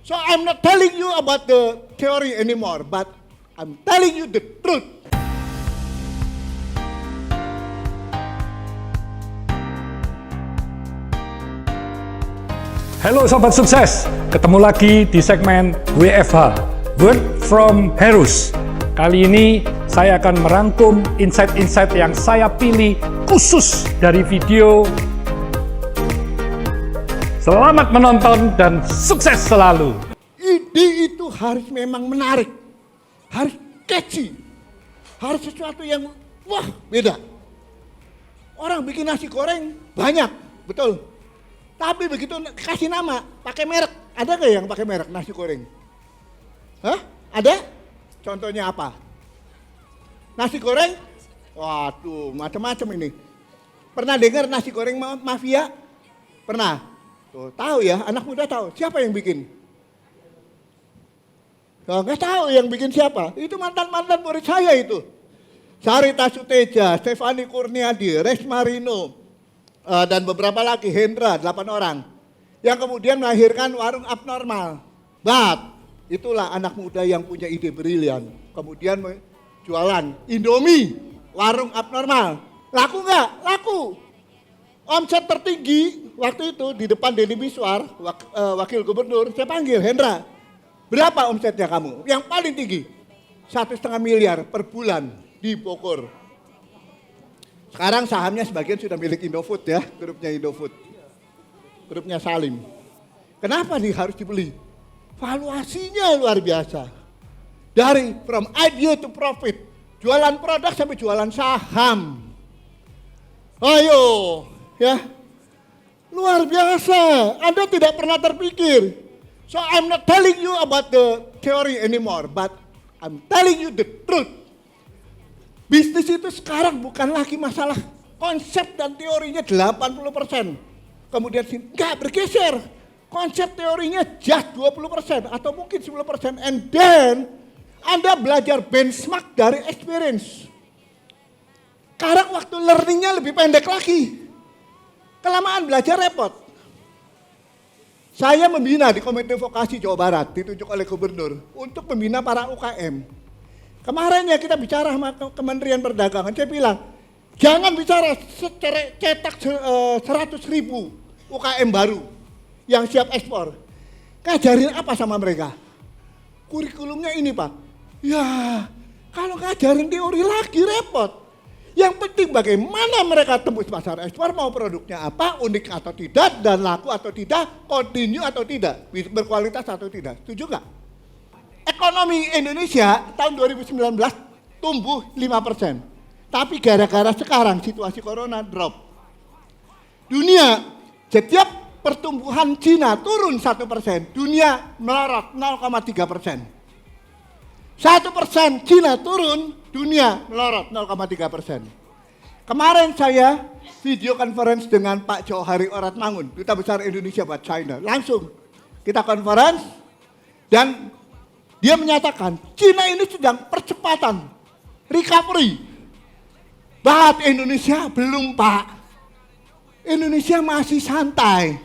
So I'm not telling you about the theory anymore, but I'm telling you the truth. Halo Sobat Sukses, ketemu lagi di segmen WFH, Word from Heroes. Kali ini saya akan merangkum insight-insight yang saya pilih khusus dari video. Selamat menonton dan sukses selalu. Ide itu harus memang menarik, harus catchy, harus sesuatu yang wah beda. Orang bikin nasi goreng banyak, betul. Tapi begitu kasih nama, pakai merek, ada nggak yang pakai merek nasi goreng? Hah? Ada? Contohnya apa? Nasi goreng? Waduh, macam-macam ini. Pernah dengar nasi goreng mafia? Pernah? Tuh, tahu ya, anak muda tahu. Siapa yang bikin? Oh, nggak tahu yang bikin siapa. Itu mantan-mantan murid saya itu. Sarita Suteja, Stefani Kurniadi, Res Marino, dan beberapa lagi, Hendra, 8 orang. Yang kemudian melahirkan warung abnormal. But, itulah anak muda yang punya ide brilian. Kemudian jualan Indomie, warung abnormal. Laku nggak? Laku. Omset tertinggi waktu itu di depan Deddy Miswar, wakil gubernur, saya panggil, Hendra, berapa omsetnya kamu? Yang paling tinggi, 1,5 miliar per bulan di Bogor. Sekarang sahamnya sebagian sudah milik Indofood ya, grupnya Indofood, grupnya Salim. Kenapa harus dibeli? Valuasinya luar biasa. Dari from idea to profit, jualan produk sampai jualan saham. Ayo, ya, luar biasa. Anda tidak pernah terpikir. So I'm not telling you about the theory anymore, but I'm telling you the truth. Bisnis itu sekarang bukan lagi masalah konsep dan teorinya 80%. Kemudian enggak bergeser. Konsep teorinya just 20% atau mungkin 10%. And then Anda belajar benchmark dari experience. Sekarang waktu learningnya lebih pendek lagi. Kelamaan belajar repot. Saya membina di Komite Vokasi Jawa Barat, ditunjuk oleh gubernur, untuk membina para UKM. Kemarin ya kita bicara sama Kementerian Perdagangan, saya bilang, jangan bicara cetak 100.000 UKM baru yang siap ekspor. Ngajarin apa sama mereka? Kurikulumnya ini Pak. Ya, kalau ngajarin teori lagi repot. Yang penting bagaimana mereka tembus pasar ekspor, mau produknya apa, unik atau tidak, dan laku atau tidak, continue atau tidak, berkualitas atau tidak. Setuju nggak? Ekonomi Indonesia tahun 2019 tumbuh 5%. Tapi gara-gara sekarang situasi corona drop. Dunia, setiap pertumbuhan Cina turun 1%, dunia melorot 0,3%. 1% Cina turun, dunia melorot 0,3%. Kemarin saya video conference dengan Pak Johari Oratmangun, Duta Besar Indonesia buat China. Langsung kita conference dan dia menyatakan Cina ini sedang percepatan recovery. But Indonesia belum Pak. Indonesia masih santai.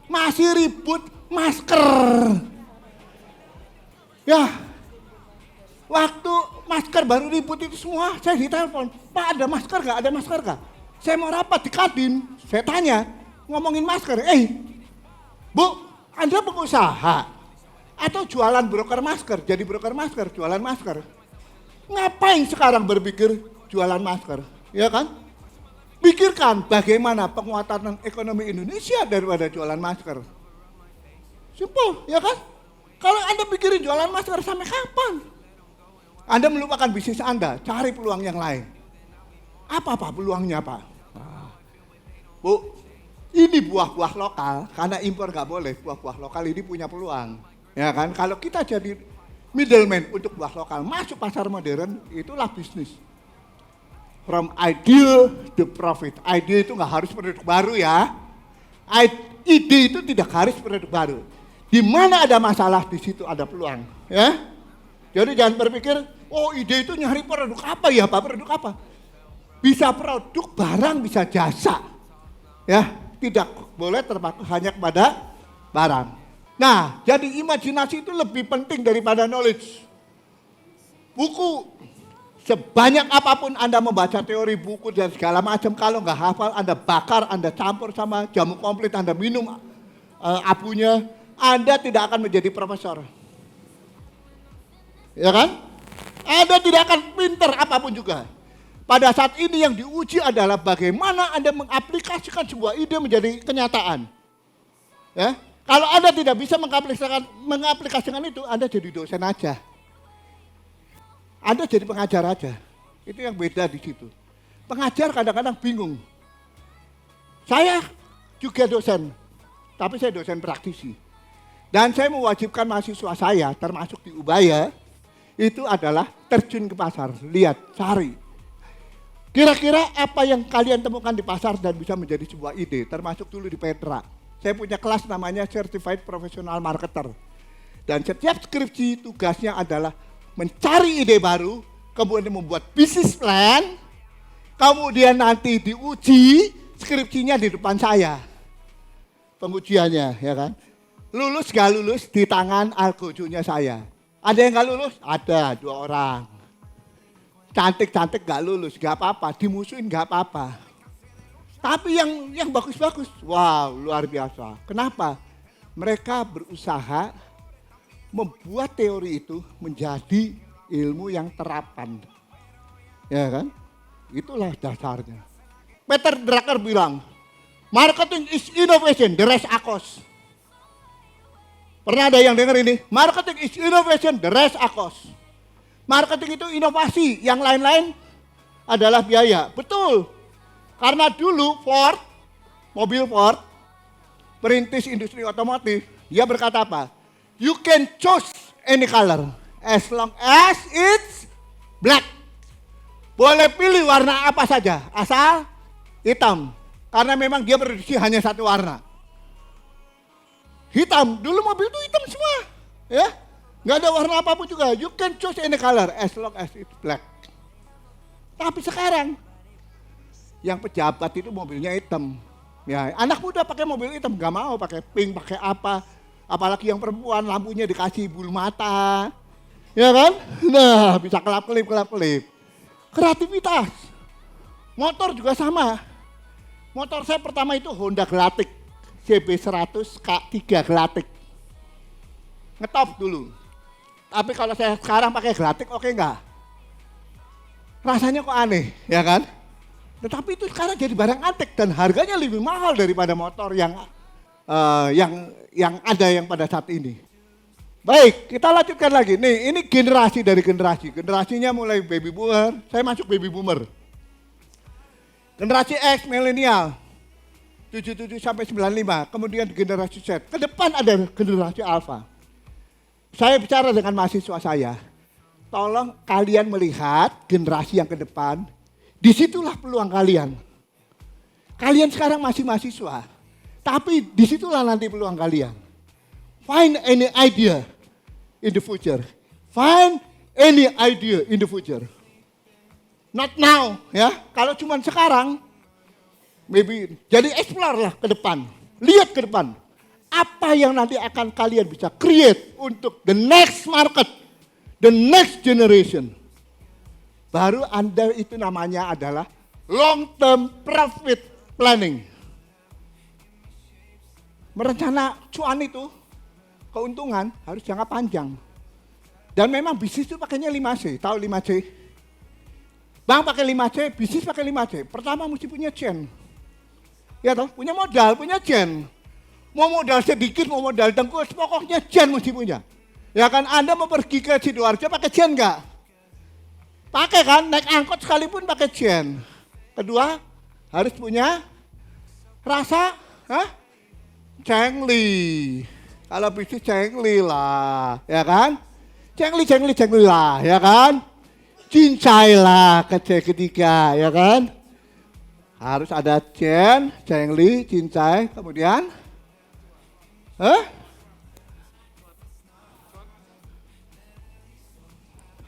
Masih ribut masker. Ya, waktu masker baru ribut itu semua, saya ditelepon, Pak ada masker gak? Ada masker gak? Saya mau rapat di Kadin, saya tanya, ngomongin masker, Bu, Anda pengusaha atau jualan broker masker, jadi broker masker, jualan masker. Ngapain sekarang berpikir jualan masker, ya kan? Pikirkan bagaimana penguatan ekonomi Indonesia daripada jualan masker. Simple, ya kan? Kalau Anda pikirin jualan masker sampai kapan? Anda melupakan bisnis Anda, cari peluang yang lain. Apa peluangnya Pak? Bu, ini buah-buah lokal, karena impor nggak boleh, buah-buah lokal ini punya peluang. Ya kan, kalau kita jadi middleman untuk buah lokal, masuk pasar modern, itulah bisnis. From idea to profit. Idea itu nggak harus produk baru ya. Ide itu tidak harus produk baru. Di mana ada masalah, di situ ada peluang. Ya. Jadi jangan berpikir, oh ide itu nyari produk apa ya Pak, produk apa? Bisa produk, barang, bisa jasa. Ya, tidak boleh terpaku hanya kepada barang. Nah, jadi imajinasi itu lebih penting daripada knowledge. Buku, sebanyak apapun Anda membaca teori buku dan segala macam, kalau nggak hafal, Anda bakar, Anda campur sama jamu komplit, Anda minum abunya, Anda tidak akan menjadi profesor. Ya kan? Anda tidak akan pintar apapun juga. Pada saat ini yang diuji adalah bagaimana Anda mengaplikasikan sebuah ide menjadi kenyataan. Ya? Kalau Anda tidak bisa mengaplikasikan itu, Anda jadi dosen aja. Anda jadi pengajar aja. Itu yang beda di situ. Pengajar kadang-kadang bingung. Saya juga dosen, tapi saya dosen praktisi. Dan saya mewajibkan mahasiswa saya, termasuk di Ubaya, itu adalah terjun ke pasar. Lihat, cari. Kira-kira apa yang kalian temukan di pasar dan bisa menjadi sebuah ide, termasuk dulu di Petra. Saya punya kelas namanya Certified Professional Marketer. Dan setiap skripsi tugasnya adalah mencari ide baru, kemudian membuat bisnis plan, kemudian nanti diuji skripsinya di depan saya. Pengujiannya, ya kan. Lulus gak lulus di tangan algojonya saya. Ada yang gak lulus? Ada, 2 orang. Cantik-cantik gak lulus, gak apa-apa. Dimusuhin gak apa-apa. Tapi yang bagus-bagus, wow, luar biasa. Kenapa? Mereka berusaha membuat teori itu menjadi ilmu yang terapkan. Ya kan? Itulah dasarnya. Peter Drucker bilang, marketing is innovation, the rest akos. Pernah ada yang dengar ini? Marketing is innovation, the rest akos. Marketing itu inovasi, yang lain-lain adalah biaya. Betul. Karena dulu Ford, mobil Ford, perintis industri otomotif, dia berkata apa? You can choose any color as long as it's black. Boleh pilih warna apa saja, asal hitam. Karena memang dia produksi hanya satu warna. Hitam, dulu mobil itu hitam semua. Ya, nggak ada warna apapun juga. You can choose any color as long as it's black. Tapi sekarang, yang pejabat itu mobilnya hitam. Ya, anak muda pakai mobil hitam, nggak mau pakai pink, pakai apa. Apalagi yang perempuan lampunya dikasih bulu mata. Ya kan? Nah, bisa kelap-kelip. Kreativitas. Motor juga sama. Motor saya pertama itu Honda Glatik. CB100 K3 Glatik. Ngetop dulu. Tapi kalau saya sekarang pakai Glatik, oke enggak? Rasanya kok aneh, ya kan? Tetapi itu sekarang jadi barang antik dan harganya lebih mahal daripada motor yang ada yang pada saat ini. Baik, kita lanjutkan lagi. Nih, ini generasi dari generasi. Generasinya mulai baby boomer, saya masuk baby boomer. Generasi X, milenial, 77 sampai 95. Kemudian generasi Z. Ke depan ada generasi alpha. Saya bicara dengan mahasiswa saya. Tolong kalian melihat generasi yang ke depan. Disitulah peluang kalian. Kalian sekarang masih mahasiswa. Tapi disitulah nanti peluang kalian. Find any idea in the future. Find any idea in the future. Not now, ya. Kalau cuma sekarang, maybe. Jadi explore lah ke depan. Lihat ke depan. Apa yang nanti akan kalian bisa create untuk the next market. The next generation. Baru Anda itu namanya adalah long term profit planning. Merencana cuan itu, keuntungan harus jangka panjang. Dan memang bisnis itu pakainya 5C, tahu 5C? Bank pakai 5C, bisnis pakai 5C. Pertama mesti punya chain. Ya toh, punya modal, punya chain. Mau modal sedikit, mau modal dengkul, pokoknya chain mesti punya. Ya kan, Anda mau pergi ke Sidoarjo pakai chain enggak? Pakai kan, naik angkot sekalipun pakai chain. Kedua, harus punya rasa cengli. Kalau bisnis cengli lah, ya kan? Cengli lah, ya kan? Cincai lah ketiga, ya kan? Harus ada cengli, cincai, kemudian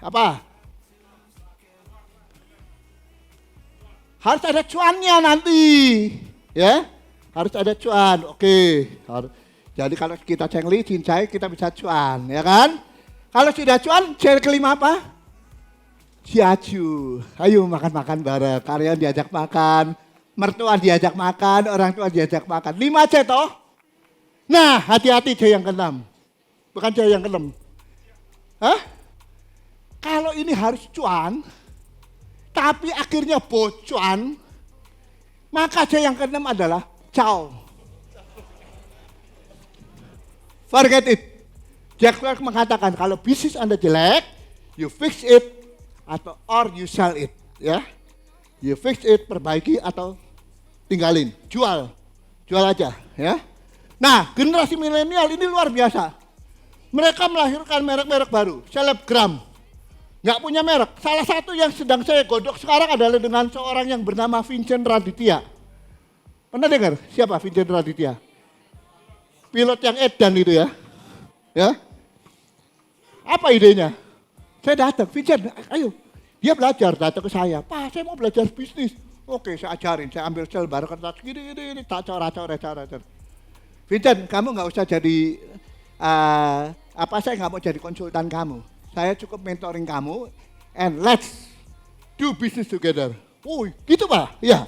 apa? Harus ada cuannya nanti, ya. Harus ada cuan, oke. Jadi kalau kita cengli, cincai, kita bisa cuan, ya kan? Kalau sudah cuan, C kelima apa? Ciacu. Ayo makan-makan bareng, karyawan diajak makan, mertua diajak makan, orang tua diajak makan. 5C toh? Nah, hati-hati C yang ke-6. Bukan C yang ke-6. Hah? Kalau ini harus cuan, tapi akhirnya bocuan, maka C yang ke-6 adalah ciao. Forget it. Jack Welch mengatakan kalau bisnis Anda jelek, you fix it atau or you sell it, ya. You fix it, perbaiki atau tinggalin, jual aja, ya. Nah, generasi milenial ini luar biasa. Mereka melahirkan merek-merek baru, selebgram, nggak punya merek. Salah satu yang sedang saya godok sekarang adalah dengan seorang yang bernama Vincent Raditya. Pernah dengar siapa Vincent Raditya? Pilot yang edan itu ya. Ya. Apa idenya? Saya datang, Vincent, ayo. Dia belajar, datang ke saya. Pak, saya mau belajar bisnis. Oke, saya ajarin, saya ambil lembar kertas gini, tak cor. Vincent, kamu nggak usah jadi, saya nggak mau jadi konsultan kamu. Saya cukup mentoring kamu, and let's do business together. Oh, gitu Pak? Ya.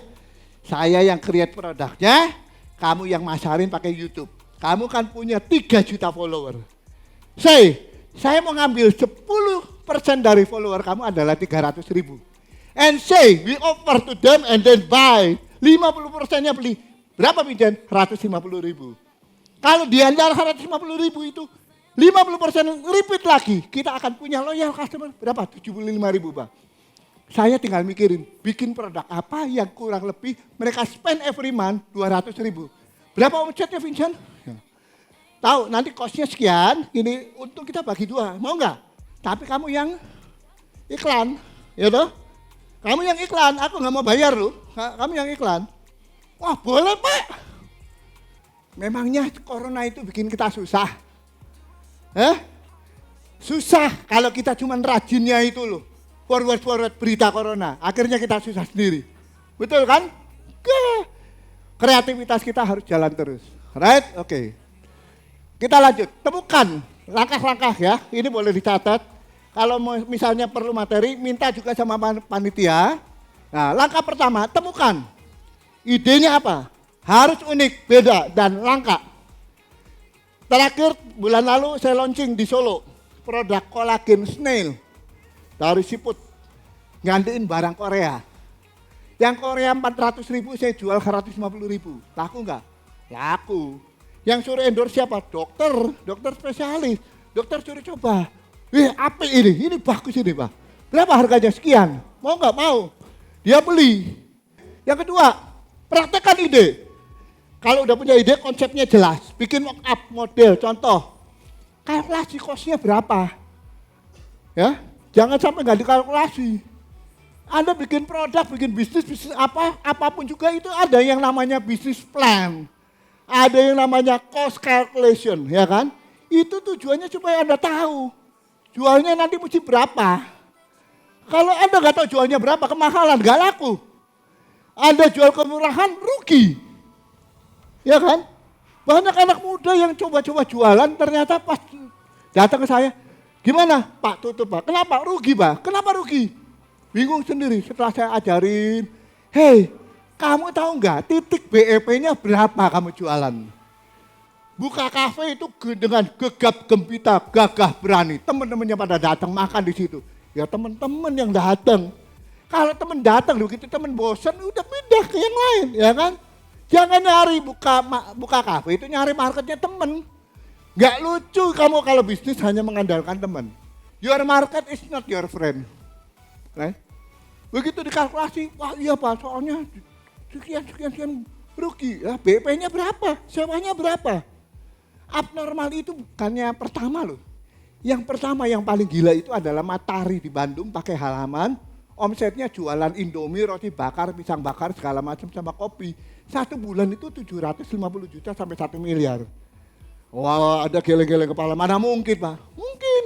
Saya yang create produknya, kamu yang masarin pakai YouTube. Kamu kan punya 3 juta follower. Saya mau ngambil 10% dari follower kamu adalah 300.000. And say, we offer to them and then buy. 50%-nya beli. Berapa Vincent? 150.000. Kalau di antara 150.000 itu, 50% repeat lagi. Kita akan punya loyal customer. Berapa? 75.000 Pak. Saya tinggal mikirin, bikin produk apa yang kurang lebih mereka spend every month 200.000. Berapa omsetnya Vincent? Tahu nanti costnya sekian, ini untung kita bagi 2, mau nggak? Tapi kamu yang iklan, ya toh? Kamu yang iklan, aku nggak mau bayar loh. Kamu yang iklan. Wah boleh Pak. Memangnya corona itu bikin kita susah? Susah kalau kita cuma rajinnya itu loh. Forward berita corona, akhirnya kita susah sendiri. Betul kan? Kreativitas kita harus jalan terus. Right? Oke. Kita lanjut, temukan langkah-langkah ya, ini boleh dicatat. Kalau misalnya perlu materi, minta juga sama panitia. Nah, langkah pertama, temukan. Idenya apa? Harus unik, beda, dan langka. Terakhir, bulan lalu saya launching di Solo, produk kolagen snail dari siput, gantiin barang Korea. Yang Korea 400.000 saya jual 150.000, laku nggak? Laku. Yang suruh endorse siapa? Dokter spesialis. Dokter suruh coba. Apa ini? Ini bagus ini Pak. Berapa harganya? Sekian. Mau nggak? Mau. Dia beli. Yang kedua, praktekkan ide. Kalau udah punya ide, konsepnya jelas. Bikin mock up model, contoh. Kalkulasi cost-nya berapa? Ya, jangan sampai nggak dikalkulasi. Anda bikin produk, bikin bisnis apapun juga itu ada yang namanya bisnis plan. Ada yang namanya cost calculation, ya kan? Itu tujuannya supaya Anda tahu jualnya nanti mesti berapa. Kalau Anda nggak tahu jualnya berapa, kemahalan, nggak laku. Anda jual kemurahan, rugi. Ya kan? Banyak anak muda yang coba-coba jualan, ternyata pas datang ke saya, gimana Pak tutup Pak? Kenapa? Rugi Pak. Kenapa rugi? Bingung sendiri setelah saya ajarin, hey, kamu tahu nggak titik BEP-nya berapa kamu jualan? Buka kafe itu dengan gegap gempita, gagah berani. Teman-temannya pada datang makan di situ. Ya teman-teman yang datang. Kalau teman datang begitu teman bosan udah pindah ke yang lain, ya kan? Jangan nyari buka kafe itu nyari marketnya teman. Nggak lucu kamu kalau bisnis hanya mengandalkan teman. Your market is not your friend. Right? Begitu dikalkulasi, wah iya Pak, soalnya sekian rugi. Ya, BP-nya berapa? Sewanya berapa? Abnormal itu bukannya pertama loh. Yang pertama yang paling gila itu adalah Matahari di Bandung pakai halaman. Omsetnya jualan Indomie, roti bakar, pisang bakar, segala macam sama kopi. 1 bulan itu 750 juta sampai 1 miliar. Wah ada geleng-geleng kepala, mana mungkin Pak? Mungkin.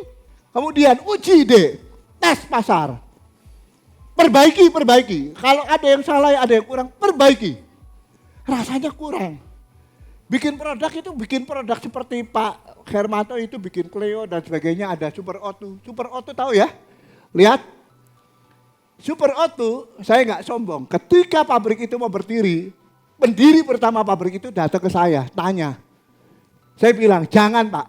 Kemudian uji deh, tes pasar. Perbaiki. Kalau ada yang salah, ada yang kurang, perbaiki. Rasanya kurang. Bikin produk seperti Pak Hermanto itu bikin Clio dan sebagainya, ada Super Auto. Super Auto tahu ya? Lihat. Super Auto, saya nggak sombong. Ketika pabrik itu mau berdiri, pendiri pertama pabrik itu datang ke saya, tanya. Saya bilang, jangan Pak,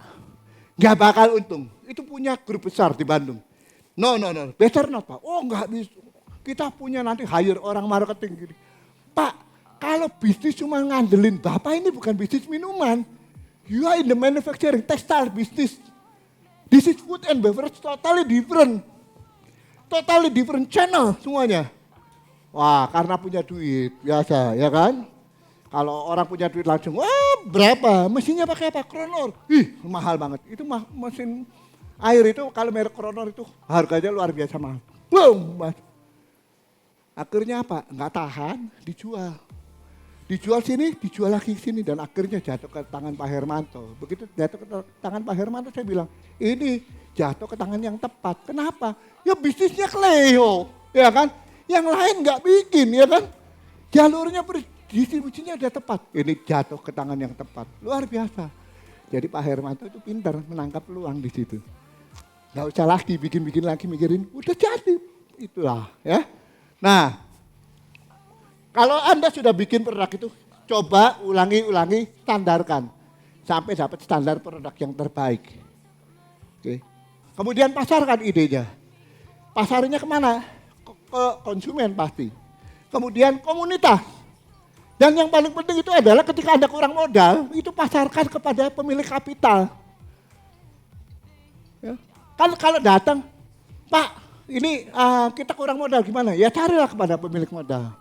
nggak bakal untung. Itu punya grup besar di Bandung. No, better not Pak. Oh nggak bisa. Kita punya nanti hire orang marketing gini. Pak, kalau bisnis cuma ngandelin Bapak ini bukan bisnis minuman. You are in the manufacturing textile business. This is food and beverage totally different. Totally different channel semuanya. Wah, karena punya duit biasa ya kan. Kalau orang punya duit langsung, wah berapa? Mesinnya pakai apa? Kronor. Ih, mahal banget. Itu mesin air itu kalau merek Kronor itu harganya luar biasa mahal. Boom, Mas. Akhirnya apa? Nggak tahan, dijual. Dijual sini, dijual lagi sini, dan akhirnya jatuh ke tangan Pak Hermanto. Begitu jatuh ke tangan Pak Hermanto, saya bilang, ini jatuh ke tangan yang tepat. Kenapa? Ya bisnisnya Clio, ya kan? Yang lain nggak bikin, ya kan? Jalurnya distribusinya udah tepat. Ini jatuh ke tangan yang tepat, luar biasa. Jadi Pak Hermanto itu pintar menangkap peluang di situ. Nggak usah lagi bikin lagi mikirin, udah jadi. Itulah, ya. Nah, kalau Anda sudah bikin produk itu, coba ulangi, standarkan. Sampai dapat standar produk yang terbaik. Oke. Kemudian pasarkan idenya. Pasarnya kemana? Ke konsumen pasti. Kemudian komunitas. Dan yang paling penting itu adalah ketika Anda kurang modal, itu pasarkan kepada pemilik kapital. Ya. Kan kalau datang, Pak, ini kita kurang modal gimana? Ya carilah kepada pemilik modal.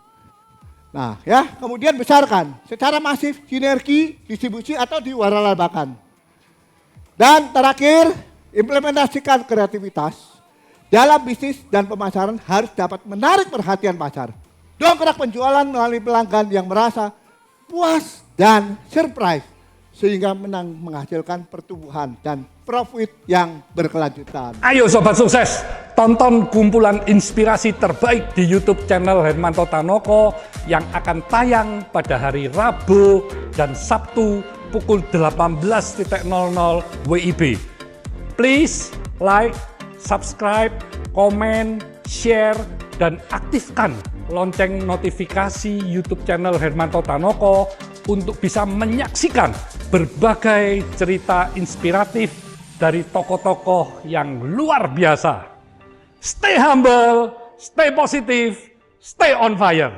Nah ya, kemudian besarkan secara masif, sinergi, distribusi atau diwaralabakan. Dan terakhir, implementasikan kreativitas dalam bisnis dan pemasaran harus dapat menarik perhatian pasar. Dongkrak penjualan melalui pelanggan yang merasa puas dan surprise sehingga menghasilkan pertumbuhan dan profit yang berkelanjutan. Ayo Sobat Sukses, tonton kumpulan inspirasi terbaik di YouTube channel Hermanto Tanoko yang akan tayang pada hari Rabu dan Sabtu pukul 18.00 WIB. Please like, subscribe, komen, share, dan aktifkan lonceng notifikasi YouTube channel Hermanto Tanoko untuk bisa menyaksikan berbagai cerita inspiratif dari tokoh-tokoh yang luar biasa. Stay humble, stay positive, stay on fire.